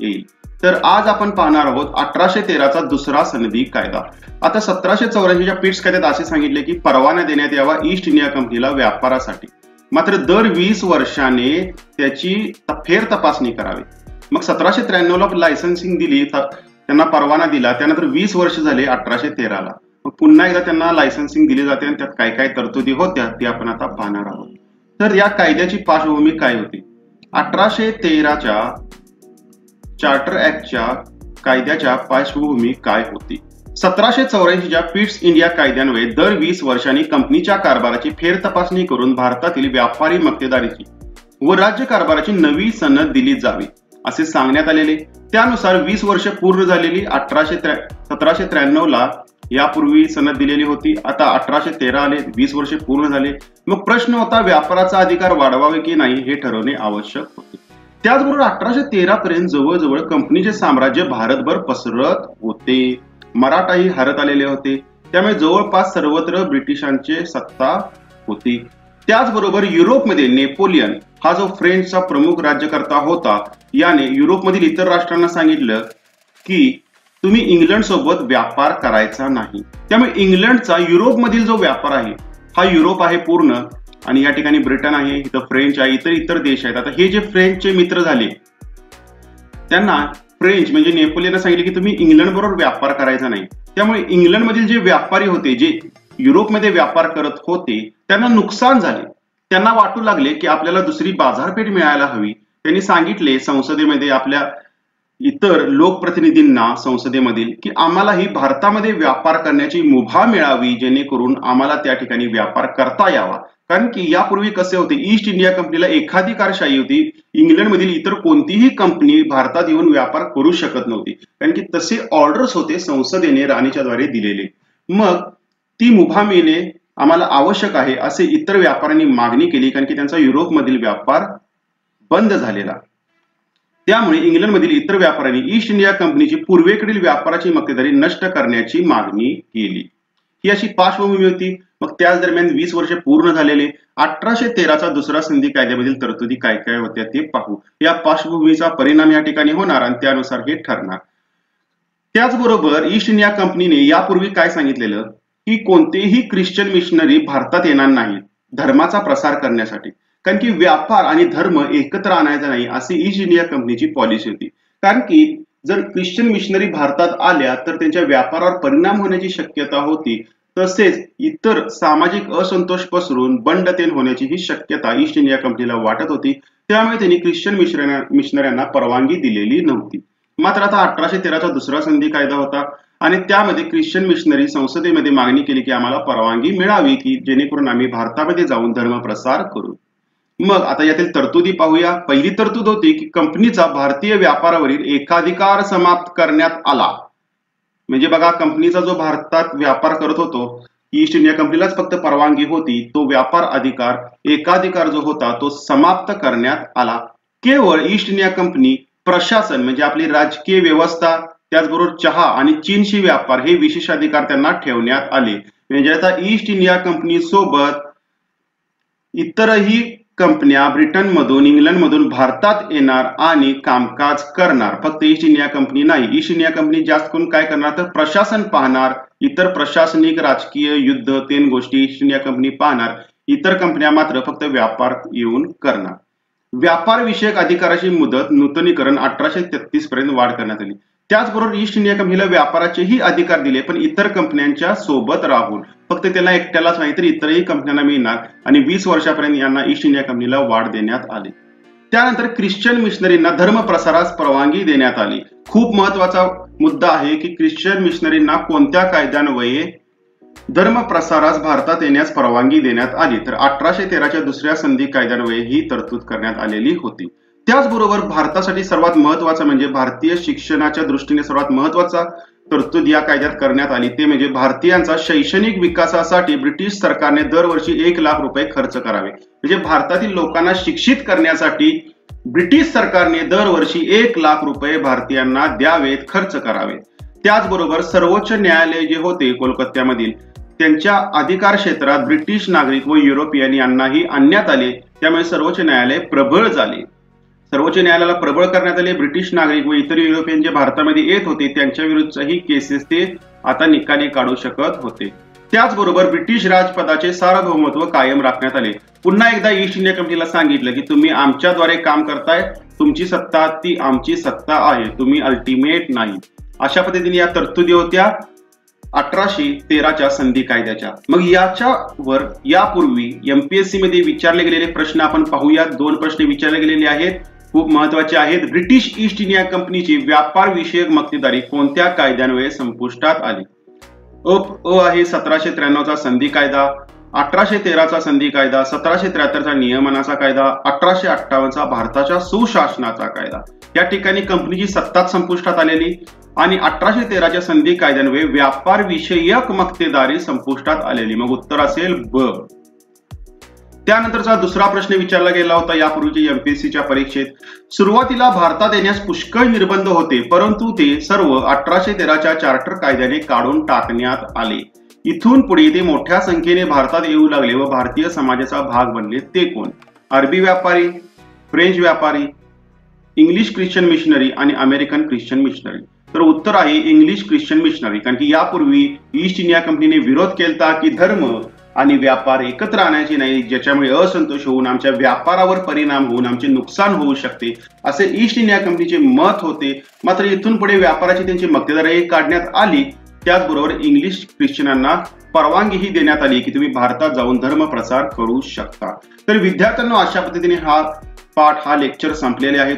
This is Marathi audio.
येईल। तर आज आपण पाहणार आहोत 1813चा दुसरा सनदी कायदा। आता 1784च्या पीट्स कायद्यात असे सांगितले की परवाना देण्यात यावा ईस्ट इंडिया कंपनीला व्यापारासाठी, मात्र दर 20 वर्षाने त्याची फेर तपासणी करावी। मग 1793ला लायसन्सिंग दिली, त्यांना परवाना दिला, त्यानंतर 20 वर्ष झाले 1813ला, मग पुन्हा एकदा त्यांना लायसन्सिंग दिली जाते आणि त्यात काय काय तरतुदी होत्या ते आपण आता पाहणार आहोत। तर या कायद्याची पार्श्वभूमी काय होती? 1813च्या चार्टर ऍक्टच्या कायद्याच्या पार्श्वभूमी काय होती? 1784च्या पीट्स इंडिया कायद्यान्वये दर 20 वर्षांनी कंपनीच्या कारभाराची फेर तपासणी करून भारतातील व्यापारी मक्तेदारीची व राज्य कारभाराची नवी सनद दिली जावी असे सांगण्यात आलेले। त्यानुसार 20 वर्ष पूर्ण झालेली 1793ला यापूर्वी सनद दिलेली होती। आता 1813 आले, 20 वर्ष पूर्ण झाले। मग प्रश्न होता व्यापाराचा अधिकार वाढवावे की नाही हे ठरवणे आवश्यक होते। त्याचबरोबर 1813 पर्यंत जवळजवळ कंपनीचे साम्राज्य भारतभर पसरत होते, मराठाही हरत आलेले होते, त्यामुळे जवळपास सर्वत्र ब्रिटिशांची सत्ता होती। त्याचबरोबर युरोपमध्ये नेपोलियन हा जो फ्रेंचचा प्रमुख राज्यकर्ता होता, याने युरोपमधील इतर राष्ट्रांना सांगितलं की तुम्ही इंग्लंड सोबत व्यापार करायचा नाही। त्यामुळे इंग्लंडचा युरोपमधील जो व्यापार आहे हा युरोप आहे पूर्ण, आणि या ठिकाणी ब्रिटन आहे, इथं फ्रेंच आहे, इतर देश आहेत। आता हे जे फ्रेंचचे मित्र झाले त्यांना फ्रेंच म्हणजे नेपोलियन सांगितले की तुम्ही इंग्लंड बरोबर व्यापार करायचा नाही। त्यामुळे इंग्लंडमधील जे व्यापारी होते, जे युरोपमध्ये व्यापार करत होते, त्यांना नुकसान झाले। त्यांना वाटू लागले की आपल्याला दुसरी बाजारपेठ मिळायला हवी। त्यांनी सांगितले संसदेमध्ये आपल्या इतर लोकप्रतिनिधींना संसदेमधील की आम्हालाही भारतामध्ये व्यापार करण्याची मुभा मिळावी, जेणेकरून आम्हाला त्या ठिकाणी व्यापार करता यावा। कारण की यापूर्वी कसे होते, ईस्ट इंडिया कंपनीला एकाधिकारशाही होती, इंग्लंडमधील इतर कोणतीही कंपनी भारतात येऊन व्यापार करू शकत नव्हती, कारण की तसे ऑर्डर्स होते संसदेने राणीच्या द्वारे दिलेले। मग ती मुभा मिळणे आम्हाला आवश्यक आहे असे इतर व्यापाऱ्यांनी मागणी केली, कारण की त्यांचा युरोपमधील व्यापार बंद झालेला। त्यामुळे इंग्लंडमधील इतर व्यापाऱ्यांनी ईस्ट इंडिया कंपनीची पूर्वेकडील व्यापाराची मक्तेदारी नष्ट करण्याची मागणी केली। ही अशी पार्श्वभूमी होती। मग त्याच दरम्यान 20 वर्ष पूर्ण झालेले 1813चा दुसरा संधी कायद्यामधील तरतुदी काय काय होत्या ते पाहू। या पार्श्वभूमीचा परिणाम या ठिकाणी होणार आणि त्यानुसार हे ठरणार। त्याचबरोबर ईस्ट इंडिया कंपनीने यापूर्वी काय सांगितलेलं की कोणतेही ख्रिश्चन मिशनरी भारतात येणार नाहीत धर्माचा प्रसार करण्यासाठी, कारण की व्यापार आणि धर्म एकत्र आणायचा नाही अशी ईस्ट इंडिया कंपनीची पॉलिसी होती। कारण की जर ख्रिश्चन मिशनरी भारतात आल्या तर त्यांच्या व्यापारावर परिणाम होण्याची शक्यता होती, तसेच इतर सामाजिक असंतोष पसरून बंडतेन होण्याची ही शक्यता ईस्ट इंडिया कंपनीला वाटत होती। त्यामुळे त्यांनी ख्रिश्चन मिशनऱ्यांना परवानगी दिलेली नव्हती। मात्र आता 1813चा दुसरा संधी कायदा होता आणि त्यामध्ये ख्रिश्चन मिशनरी संसदेमध्ये मागणी केली की आम्हाला परवानगी मिळावी की जेणेकरून आम्ही भारतामध्ये जाऊन धर्मप्रसार करू। मग आता यातील तरतुदी पाहूया। पहिली तरतूद होती की कंपनीचा भारतीय व्यापारावरील एकाधिकार समाप्त करण्यात आला। म्हणजे बघा, कंपनीचा जो भारतात व्यापार करत होतो, ईस्ट इंडिया कंपनीलाच फक्त परवानगी होती, तो व्यापार अधिकार एकाधिकार जो होता तो समाप्त करण्यात आला। केवळ ईस्ट इंडिया कंपनी प्रशासन म्हणजे आपली राजकीय व्यवस्था, त्याचबरोबर चहा आणि चीनशी व्यापार हे विशेषाधिकार त्यांना ठेवण्यात आले। म्हणजे आता ईस्ट इंडिया कंपनी सोबत इतरही कंपन्या ब्रिटनमधून इंग्लंडमधून भारतात येणार आणि कामकाज करणार, फक्त ईस्ट इंडिया कंपनी नाही। ईस्ट इंडिया कंपनी जास्त करून काय करणार तर प्रशासन पाहणार, इतर प्रशासनिक राजकीय युद्ध तेन गोष्टी ईस्ट इंडिया कंपनी पाहणार, इतर कंपन्या मात्र फक्त व्यापार येऊन करणार। व्यापार विषयक अधिकाराची मुदत नूतनीकरण 1833 पर्यंत वाढ करण्यात आली। त्याचबरोबर ईस्ट इंडिया कंपनीला व्यापाराचेही अधिकार दिले, पण इतर कंपन्यांच्या सोबत राहून, फक्त त्याला एकट्यालाच नाही तर इतरही कंपन्यांना मिळणार, आणि 20 वर्षापर्यंत यांना ईस्ट इंडिया कंपनीला वाढ देण्यात आली। त्यानंतर ख्रिश्चन मिशनरींना धर्मप्रसारास परवानगी देण्यात आली। खूप महत्वाचा मुद्दा आहे की ख्रिश्चन मिशनरींना कोणत्या कायद्यान्वये धर्मप्रसारास भारतात येण्यास परवानगी देण्यात आली, तर 1813च्या दुसऱ्या संधी कायद्यान्वये ही तरतूद करण्यात आलेली होती। त्याचबरोबर भारतासाठी सर्वात महत्वाचं म्हणजे भारतीय शिक्षणाच्या दृष्टीने सर्वात महत्वाचा तरतूद या कायद्यात करण्यात आली, ते म्हणजे भारतीयांचा शैक्षणिक विकासासाठी ब्रिटिश सरकारने दरवर्षी 1 लाख रुपये खर्च करावे। म्हणजे भारतातील लोकांना शिक्षित करण्यासाठी ब्रिटिश सरकारने दरवर्षी 1 लाख रुपये भारतीयांना द्यावेत, खर्च करावे। त्याचबरोबर सर्वोच्च न्यायालय जे होते कोलकात्यामधील, त्यांच्या अधिकार क्षेत्रात ब्रिटिश नागरिक व युरोपियन यांनाही आणण्यात आले, त्यामुळे सर्वोच्च न्यायालय प्रबळ झाले। सर्वोच्च न्यायालयाला प्रबळ करण्यात आले. ब्रिटिश नागरिक व इतर युरोपियन जे भारतामध्ये येत होते त्यांच्या विरुद्धही केसेस ते आता निकाली काढू शकत होते. त्याचबरोबर ब्रिटिश राजपदाचे सार्वभौमत्व कायम राखण्यात आले. पुन्हा एकदा ईस्ट इंडिया कंपनीला सांगितलं की तुम्ही आमच्याद्वारे काम करताय, तुमची सत्ता ती आमची सत्ता आहे, तुम्ही अल्टिमेट नाही. अशा पद्धतीने या तरतुदी होत्या 1813च्या संधी कायद्याच्या. मग याच्यावर यापूर्वी एमपीएससी मध्ये विचारले गेलेले प्रश्न आपण पाहूयात. 2 प्रश्न विचारले गेलेले आहेत, खूप महत्वाचे आहेत. ब्रिटिश ईस्ट इंडिया कंपनीची व्यापार विषयक मक्तेदारी कोणत्या कायद्यान्वये संपुष्टात आली? अ आहे 1793चा संधी कायदा, 1813चा संधी कायदा, 1773चा नियमनाचा कायदा, 1858चा भारताच्या सुशासनाचा कायदा. या ठिकाणी कंपनीची सत्ताच संपुष्टात आलेली आणि 1813च्या संधी कायद्यान्वये व्यापार विषयक मक्तेदारी संपुष्टात आलेली. मग उत्तर असेल ब. त्यानंतरचा दुसरा प्रश्न विचारला गेला होता यापूर्वीच्या एमपीएससीच्या परीक्षेत. सुरुवातीला भारतात येण्यास पुष्कळ निर्बंध होते, परंतु ते सर्व 1813च्या चार्टर कायद्याने काढून टाकण्यात आले. इथून पुढे ते मोठ्या संख्येने भारतात येऊ लागले व भारतीय समाजाचा भाग बनले. ते कोण? अरबी व्यापारी, फ्रेंच व्यापारी, इंग्लिश ख्रिश्चन मिशनरी आणि अमेरिकन ख्रिश्चन मिशनरी. तर उत्तर आहे इंग्लिश ख्रिश्चन मिशनरी. कारण की यापूर्वी ईस्ट इंडिया कंपनीने विरोध केला की धर्म आणि व्यापार एकत्र आणायचे नाही, ज्याच्यामुळे असंतोष होऊन आमच्या व्यापारावर परिणाम होऊन आमचे नुकसान होऊ शकते, असे ईस्ट इंडिया कंपनीचे मत होते. मात्र इथून पुढे व्यापाराची त्यांची मक्तेदारी काढण्यात आली. त्याचबरोबर इंग्लिश ख्रिश्चनांना परवानगीही देण्यात आली की तुम्ही भारतात जाऊन धर्म प्रसार करू शकता. तर विद्यार्थ्यांना अशा पद्धतीने हा पाठ, हा लेक्चर संपलेले आहेत.